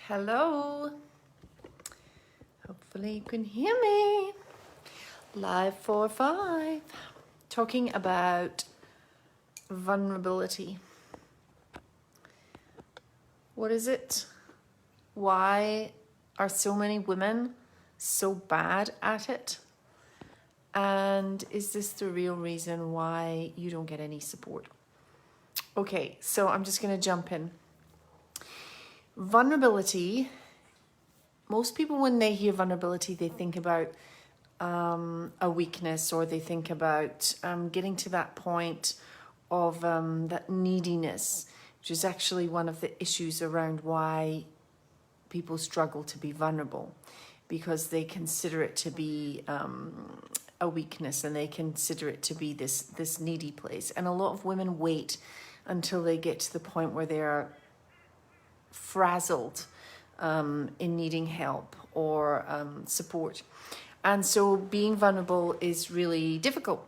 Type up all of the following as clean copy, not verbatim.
Hello. Hopefully you can hear me. Live 4-5. Talking about vulnerability. What is it? Why are so many women so bad at it? And is this the real reason why you don't get any support? Okay, so I'm just going to jump in. Vulnerability. Most people, when they hear vulnerability, they think about a weakness, or they think about getting to that point of that neediness, which is actually one of the issues around why people struggle to be vulnerable, because they consider it to be a weakness, and they consider it to be this needy place. And a lot of women wait until they get to the point where they are frazzled in needing help or support. And so being vulnerable is really difficult.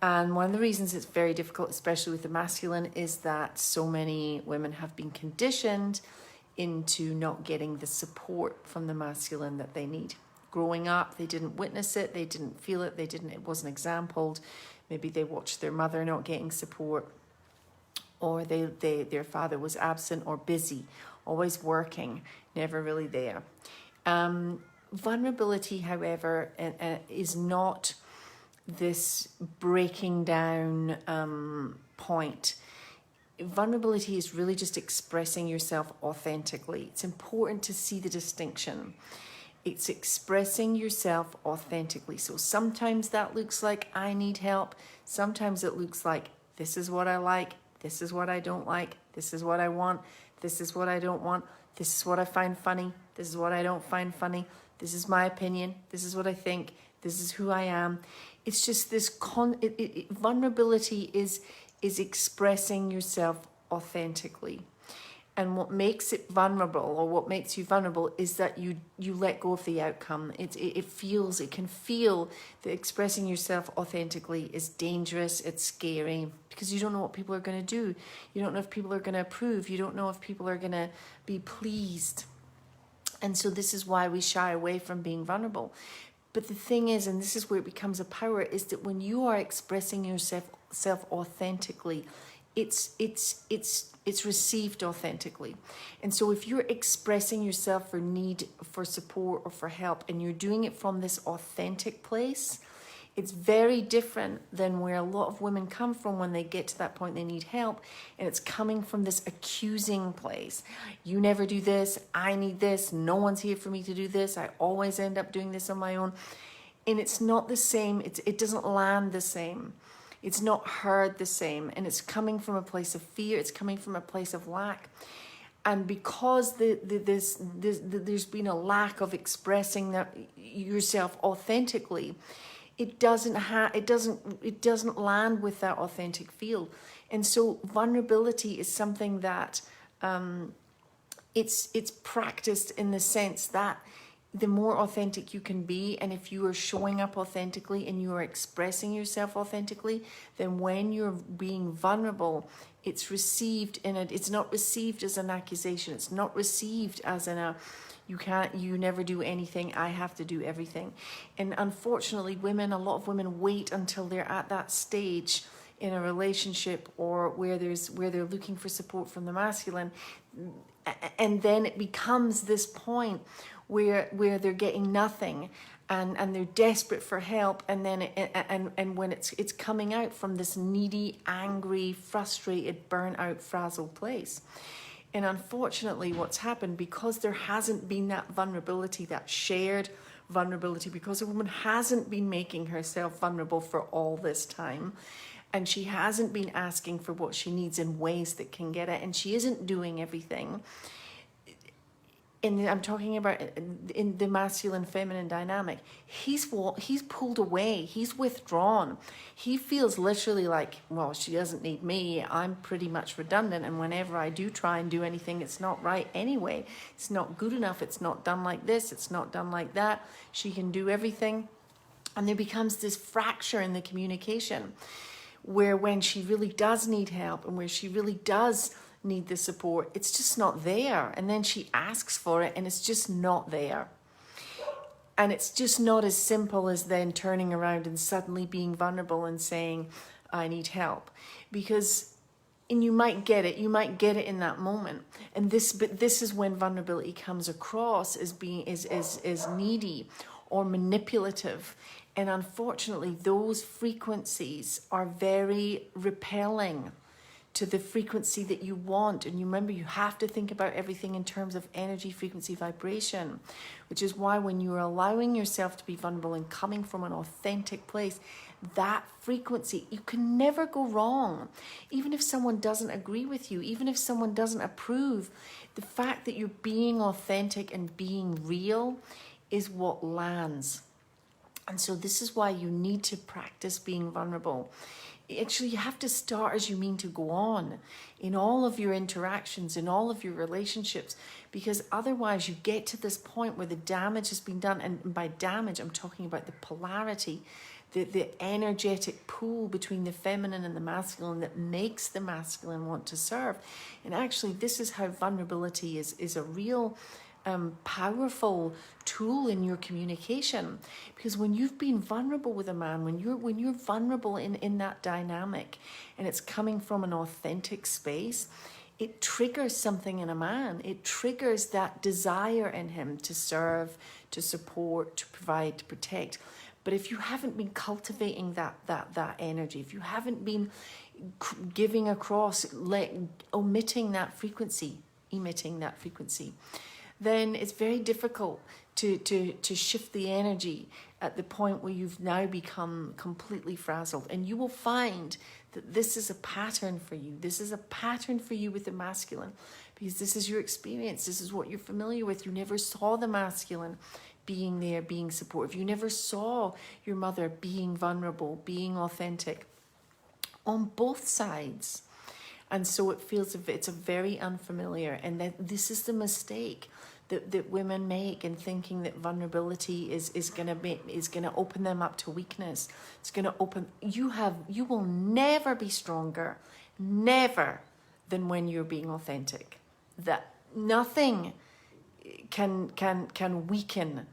And one of the reasons it's very difficult, especially with the masculine, is that so many women have been conditioned into not getting the support from the masculine that they need. Growing up, they didn't witness it, they didn't feel it, it wasn't exampled. Maybe they watched their mother not getting support, or their father was absent or busy, always working, never really there. Vulnerability, however, is not this breaking down point. Vulnerability is really just expressing yourself authentically. It's important to see the distinction. It's expressing yourself authentically. So sometimes that looks like I need help. Sometimes it looks like this is what I like, this is what I don't like, this is what I want, this is what I don't want, this is what I find funny, this is what I don't find funny, this is my opinion, this is what I think, this is who I am. It's just this vulnerability is expressing yourself authentically. And what makes it vulnerable, or what makes you vulnerable, is that you let go of the outcome. It can feel that expressing yourself authentically is dangerous, it's scary, because you don't know what people are going to do. You don't know if people are going to approve. You don't know if people are going to be pleased. And so this is why we shy away from being vulnerable. But the thing is, and this is where it becomes a power, is that when you are expressing yourself authentically, it's received authentically. And so if you're expressing yourself for need, for support, or for help, and you're doing it from this authentic place, it's very different than where a lot of women come from when they get to that point they need help, and it's coming from this accusing place. You never do this, I need this, no one's here for me to do this, I always end up doing this on my own. And it's not the same, it doesn't land the same. It's not heard the same, and it's coming from a place of fear, it's coming from a place of lack. And because there's been a lack of expressing that yourself authentically, it doesn't land with that authentic field. And so vulnerability is something that it's practiced in the sense that the more authentic you can be, and if you are showing up authentically and you are expressing yourself authentically, then when you're being vulnerable, it's received it's not received as an accusation. It's not received as you never do anything, I have to do everything. And unfortunately, a lot of women wait until they're at that stage in a relationship, or where they're looking for support from the masculine, and then it becomes this point where they're getting nothing, and they're desperate for help, and then and when it's coming out from this needy, angry, frustrated, burnt out, frazzled place. And unfortunately, what's happened, because there hasn't been that vulnerability, that shared vulnerability, because a woman hasn't been making herself vulnerable for all this time, and she hasn't been asking for what she needs in ways that can get it, and she isn't doing everything. And I'm talking about in the masculine feminine dynamic, he's pulled away, he's withdrawn. He feels literally like, well, she doesn't need me, I'm pretty much redundant, and whenever I do try and do anything, it's not right anyway. It's not good enough, it's not done like this, it's not done like that. She can do everything. And there becomes this fracture in the communication, where when she really does need help, and where she really does need the support. It's just not there. And then she asks for it and it's just not there. And it's just not as simple as then turning around and suddenly being vulnerable and saying, I need help. And you might get it in that moment. But this is when vulnerability comes across as being is needy or manipulative. And unfortunately, those frequencies are very repelling to the frequency that you want. And you remember, you have to think about everything in terms of energy, frequency, vibration, which is why when you're allowing yourself to be vulnerable and coming from an authentic place, that frequency, you can never go wrong. Even if someone doesn't agree with you, even if someone doesn't approve, the fact that you're being authentic and being real is what lands. And so this is why you need to practice being vulnerable. Actually, you have to start as you mean to go on in all of your interactions, in all of your relationships, because otherwise you get to this point where the damage has been done. And by damage, I'm talking about the polarity, the energetic pool between the feminine and the masculine that makes the masculine want to serve. And actually, this is how vulnerability is a real powerful tool in your communication, because when you've been vulnerable with a man, when you're vulnerable in that dynamic and it's coming from an authentic space, it triggers something in a man. It triggers that desire in him to serve, to support, to provide, to protect. But if you haven't been cultivating that energy, if you haven't been giving across, emitting that frequency, then it's very difficult to shift the energy at the point where you've now become completely frazzled. And you will find that this is a pattern for you. This is a pattern for you with the masculine, because this is your experience. This is what you're familiar with. You never saw the masculine being there, being supportive. You never saw your mother being vulnerable, being authentic on both sides. And so it feels it's a very unfamiliar, and that this is the mistake that women make in thinking that vulnerability is gonna open them up to weakness. It's gonna open you will never be stronger, never, than when you're being authentic. That nothing can weaken,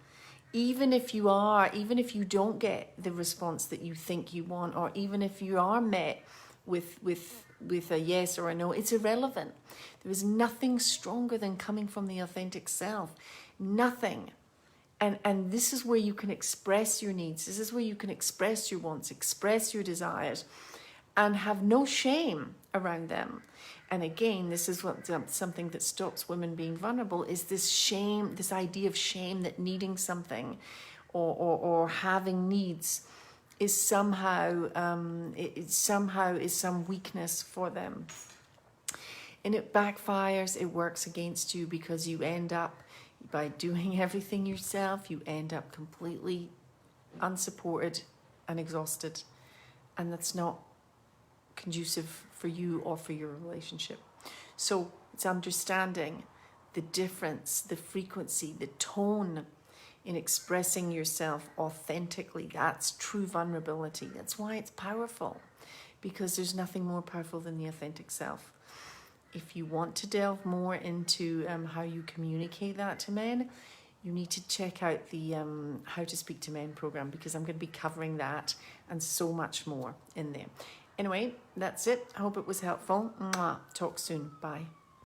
even if you don't get the response that you think you want, or even if you are met with a yes or a no. It's irrelevant. There is nothing stronger than coming from the authentic self. Nothing. And this is where you can express your needs. This is where you can express your wants, express your desires, and have no shame around them. And again, this is what something that stops women being vulnerable, is this shame, this idea of shame, that needing something or having needs is somehow is some weakness for them. And it backfires, it works against you, because you end up, by doing everything yourself, you end up completely unsupported and exhausted. And that's not conducive for you or for your relationship. So it's understanding the difference, the frequency, the tone in expressing yourself authentically. That's true vulnerability. That's why it's powerful, because there's nothing more powerful than the authentic self. If you want to delve more into how you communicate that to men, you need to check out the How to Speak to Men program, because I'm going to be covering that and so much more in there. Anyway, that's it. I hope it was helpful. Mwah. Talk soon. Bye.